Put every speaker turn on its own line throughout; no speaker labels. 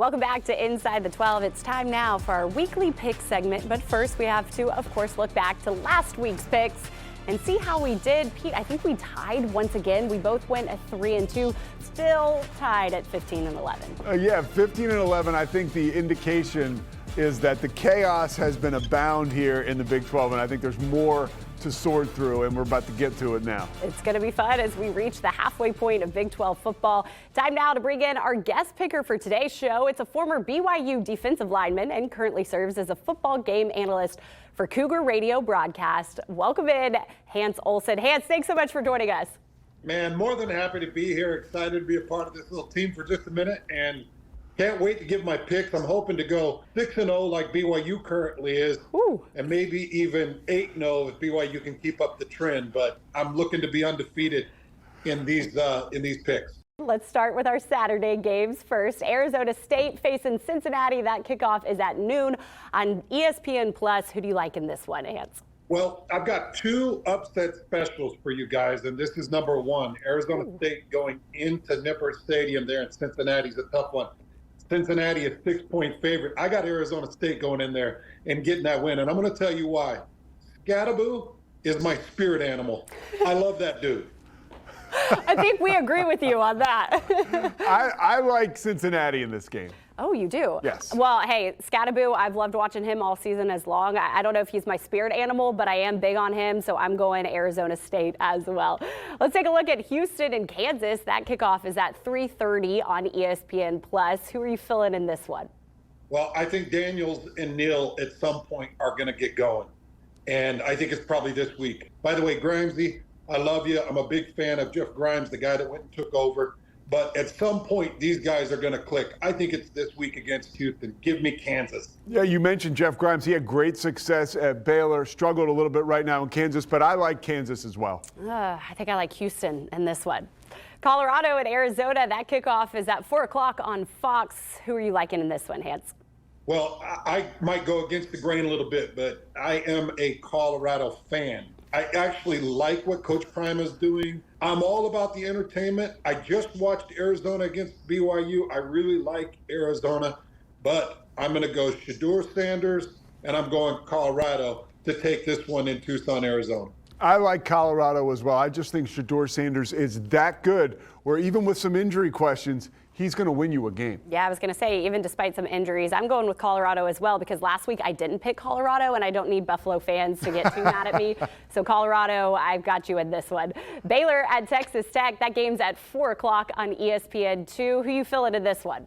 Welcome back to Inside the 12. It's time now for our weekly pick segment. But first, we have to, of course, look back to last week's picks and see how we did. Pete, I think we tied once again. We both went at 3-2, still tied at 15 and 11.
Yeah, 15 and 11. I think the indication is that the chaos has been abound here in the Big 12, and I think there's more to sort through, and we're about to get to it now.
It's going to be fun as we reach the halfway point of Big 12 football. Time now to bring in our guest picker for today's show. It's a former BYU defensive lineman and currently serves as a football game analyst for Cougar Radio Broadcast. Welcome in, Hans Olsen. Hans, thanks so much for joining us.
Man, more than happy to be here. Excited to be a part of this little team for just a minute, and can't wait to give my picks. I'm hoping to go 6-0 like BYU currently is.
Ooh.
And maybe even 8-0 if BYU can keep up the trend. But I'm looking to be undefeated in these picks.
Let's start with our Saturday games first. Arizona State facing Cincinnati. That kickoff is at noon on ESPN+. Who do you like in this one, Hans?
Well, I've got two upset specials for you guys, and this is number one. Arizona State going into Nippert Stadium there in Cincinnati is a tough one. Cincinnati is 6-point favorite. I got Arizona State going in there and getting that win, and I'm going to tell you why. Scattaboo is my spirit animal. I love that dude.
I think we agree with you on that.
I like Cincinnati in this game.
Oh, you do?
Yes.
Well, hey, Scattaboo, I've loved watching him all season as long. I don't know if he's my spirit animal, but I am big on him, so I'm going Arizona State as well. Let's take a look at Houston and Kansas. That kickoff is at 3:30 on ESPN+. Who are you filling in this one?
Well, I think Daniels and Neal at some point are going to get going, and I think it's probably this week. By the way, Grimesy, I love you. I'm a big fan of Jeff Grimes, the guy that went and took over. But at some point, these guys are going to click. I think it's this week against Houston. Give me Kansas.
Yeah, you mentioned Jeff Grimes. He had great success at Baylor, struggled a little bit right now in Kansas, but I like Kansas as well.
I think I like Houston in this one. Colorado and Arizona, that kickoff is at 4 o'clock on Fox. Who are you liking in this one, Hans?
Well, I might go against the grain a little bit, but I am a Colorado fan. I actually like what Coach Prime is doing. I'm all about the entertainment. I just watched Arizona against BYU. I really like Arizona, but I'm going to go Shedeur Sanders, and I'm going Colorado to take this one in Tucson, Arizona.
I like Colorado as well. I just think Shedeur Sanders is that good, where even with some injury questions, he's going to win you a game.
Yeah, I was going to say, even despite some injuries, I'm going with Colorado as well, because last week I didn't pick Colorado, and I don't need Buffalo fans to get too mad at me. So Colorado, I've got you in this one. Baylor at Texas Tech. That game's at 4 o'clock on ESPN2. Who you filling in this one?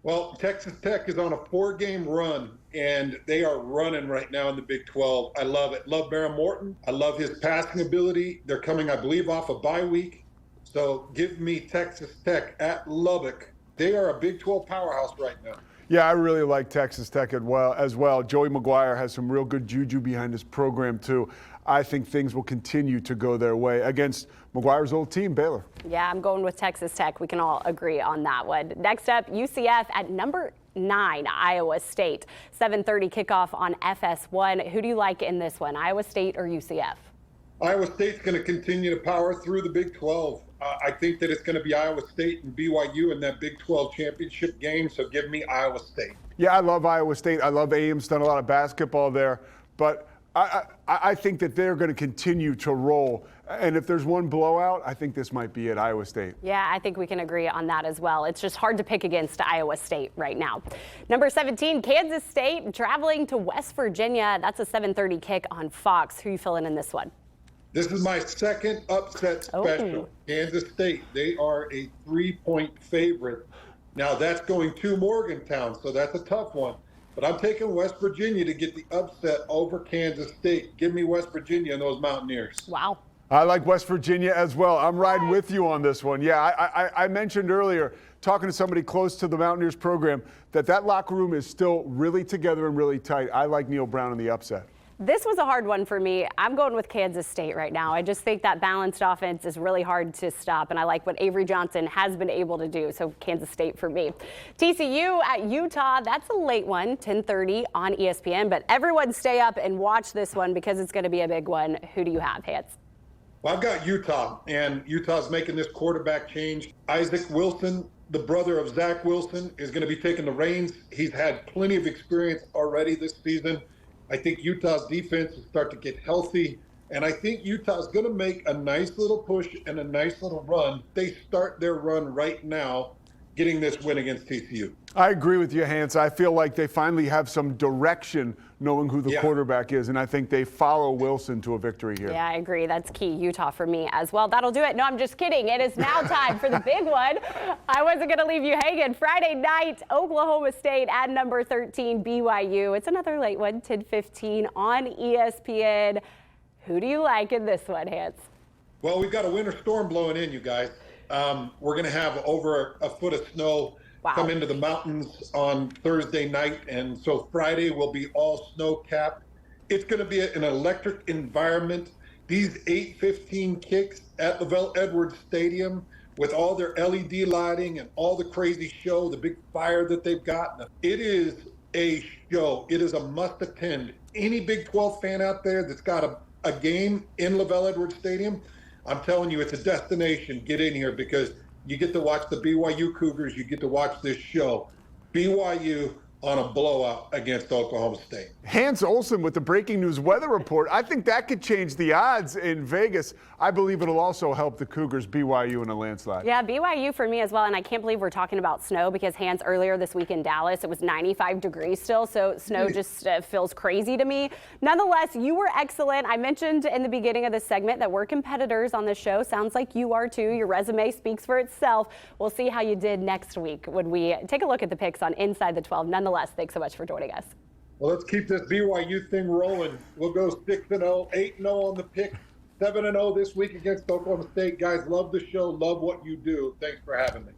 Well, Texas Tech is on a 4-game run, and they are running right now in the Big 12. I love it. Love Baron Morton. I love his passing ability. They're coming, I believe, off a bye week. So give me Texas Tech at Lubbock. They are a Big 12 powerhouse right now.
Yeah, I really like Texas Tech as well. Joey McGuire has some real good juju behind his program, too. I think things will continue to go their way against McGuire's old team, Baylor.
Yeah, I'm going with Texas Tech. We can all agree on that one. Next up, UCF at number 9, Iowa State. 7:30 kickoff on FS1. Who do you like in this one, Iowa State or UCF?
Iowa State's going to continue to power through the Big 12. I think that it's going to be Iowa State and BYU in that Big 12 championship game, so give me Iowa State.
Yeah, I love Iowa State. I love Ames, done a lot of basketball there. But I think that they're going to continue to roll. And if there's one blowout, I think this might be it, Iowa State.
Yeah, I think we can agree on that as well. It's just hard to pick against Iowa State right now. Number 17, Kansas State traveling to West Virginia. That's a 7:30 kick on Fox. Who are you filling in this one?
This is my second upset special. Kansas State, they are a 3-point favorite. Now, that's going to Morgantown, so that's a tough one. But I'm taking West Virginia to get the upset over Kansas State. Give me West Virginia and those Mountaineers.
Wow.
I like West Virginia as well. I'm riding with you on this one. Yeah, I mentioned earlier, talking to somebody close to the Mountaineers program, that locker room is still really together and really tight. I like Neil Brown in the upset.
This was a hard one for me. I'm going with Kansas State right now. I just think that balanced offense is really hard to stop, and I like what Avery Johnson has been able to do, so Kansas State for me. TCU at Utah, that's a late one, 10:30 on ESPN, but everyone stay up and watch this one because it's going to be a big one. Who do you have, Hans?
Well, I've got Utah, and Utah's making this quarterback change. Isaac Wilson the brother of Zach Wilson, is going to be taking the reins. He's had plenty of experience already this season. I think Utah's defense will start to get healthy. And I think Utah's going to make a nice little push and a nice little run. They start their run right now, getting this win against TCU.
I agree with you, Hans. I feel like they finally have some direction knowing who the quarterback is, and I think they follow Wilson to a victory here.
Yeah, I agree. That's key. Utah for me as well. That'll do it. No, I'm just kidding. It is now time for the big one. I wasn't going to leave you hanging. Friday night, Oklahoma State at number 13, BYU. It's another late one, 10:15 on ESPN. Who do you like in this one, Hans?
Well, we've got a winter storm blowing in, you guys. We're going to have over a foot of snow come into the mountains on Thursday night, and so Friday will be all snow-capped. It's going to be an electric environment. These 8:15 kicks at LaVell Edwards Stadium with all their LED lighting and all the crazy show, the big fire that they've got. It is a show. It is a must-attend. Any Big 12 fan out there that's got a game in LaVell Edwards Stadium, I'm telling you, it's a destination. Get in here because you get to watch the BYU Cougars. You get to watch this show. BYU on a blowout against Oklahoma State.
Hans Olsen with the breaking news weather report. I think that could change the odds in Vegas. I believe it'll also help the Cougars, BYU, in a landslide.
Yeah, BYU for me as well. And I can't believe we're talking about snow because, Hans, earlier this week in Dallas, it was 95 degrees still. So snow just feels crazy to me. Nonetheless, you were excellent. I mentioned in the beginning of this segment that we're competitors on this show. Sounds like you are too. Your resume speaks for itself. We'll see how you did next week when we take a look at the picks on Inside the 12. Nonetheless, thanks so much for joining us.
Well, let's keep this BYU thing rolling. We'll go 6-0, 8-0 on the pick, 7-0 this week against Oklahoma State. Guys, love the show. Love what you do. Thanks for having me.